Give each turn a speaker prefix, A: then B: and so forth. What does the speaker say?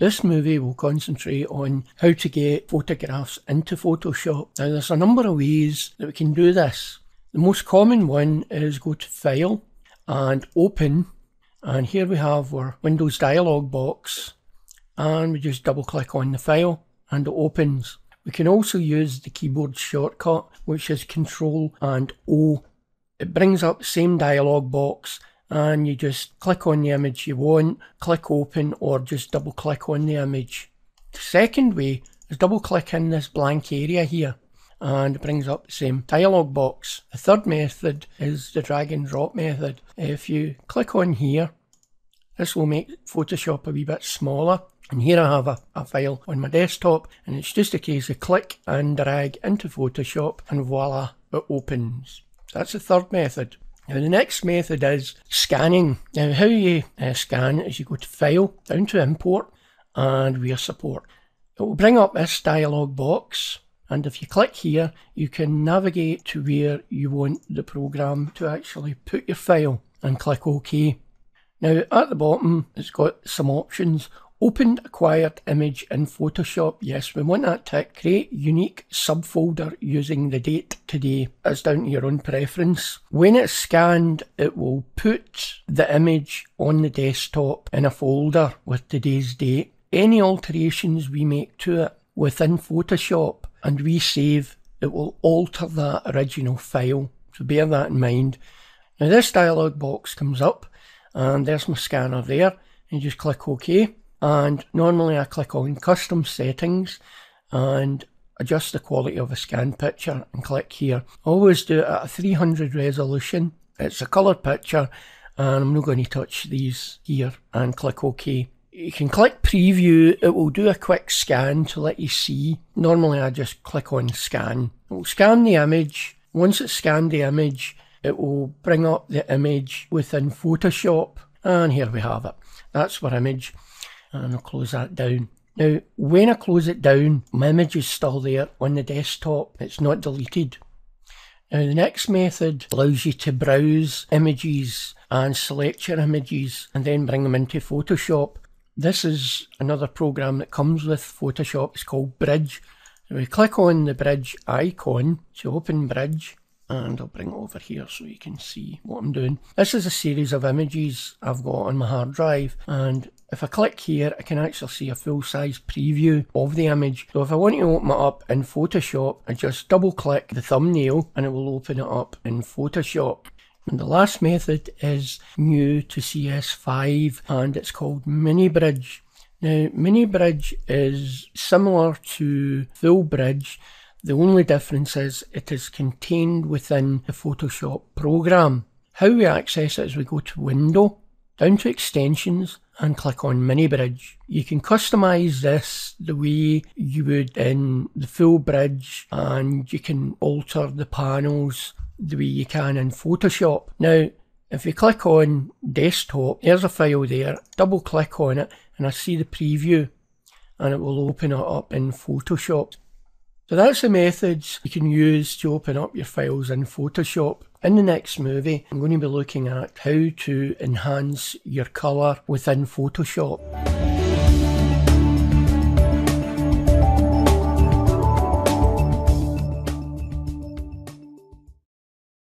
A: this movie will concentrate on how to get photographs into Photoshop. Now there's a number of ways that we can do this. The most common one is go to File and Open, and here we have our Windows dialog box, and we just double click on the file and it opens. We can also use the keyboard shortcut, which is Control and O. It brings up the same dialog box, and you just click on the image you want, click open, or just double click on the image. The second way is double click in this blank area here, and it brings up the same dialog box. The third method is the drag and drop method. If you click on here, this will make Photoshop a wee bit smaller. And here I have a file on my desktop, and it's just a case of click and drag into Photoshop, and voila, it opens. So that's the third method. Now the next method is scanning. Now how you scan is you go to File, down to Import, and Wear Support. It will bring up this dialog box, and if you click here, you can navigate to where you want the program to actually put your file, and click OK. Now at the bottom, it's got some options. Opened acquired image in Photoshop. Yes, we want that tick. Create unique subfolder using the date today. That's down to your own preference. When it's scanned, it will put the image on the desktop in a folder with today's date. Any alterations we make to it within Photoshop and we save, it will alter that original file. So bear that in mind. Now this dialog box comes up, and there's my scanner there. You just click OK. And normally I click on Custom Settings and adjust the quality of a scan picture and click here. I always do it at a 300 resolution. It's a coloured picture, and I'm not going to touch these here, and click OK. You can click Preview. It will do a quick scan to let you see. Normally I just click on Scan. It will scan the image. Once it's scanned the image, it will bring up the image within Photoshop, and here we have it. That's our image. And I'll close that down. Now, when I close it down, my image is still there on the desktop. It's not deleted. Now, the next method allows you to browse images and select your images and then bring them into Photoshop. This is another program that comes with Photoshop. It's called Bridge. So we click on the Bridge icon to open Bridge, and I'll bring it over here so you can see what I'm doing. This is a series of images I've got on my hard drive, and if I click here, I can actually see a full-size preview of the image. So if I want to open it up in Photoshop, I just double-click the thumbnail and it will open it up in Photoshop. And the last method is new to CS5, and it's called Mini Bridge. Now, Mini Bridge is similar to Full Bridge. The only difference is it is contained within the Photoshop program. How we access it is we go to Window, down to Extensions, and click on Mini Bridge. You can customize this the way you would in the Full Bridge, and you can alter the panels the way you can in Photoshop. Now, if you click on Desktop, there's a file there, double click on it, and I see the preview, and it will open it up in Photoshop. So that's the methods you can use to open up your files in Photoshop. In the next movie, I'm going to be looking at how to enhance your colour within Photoshop.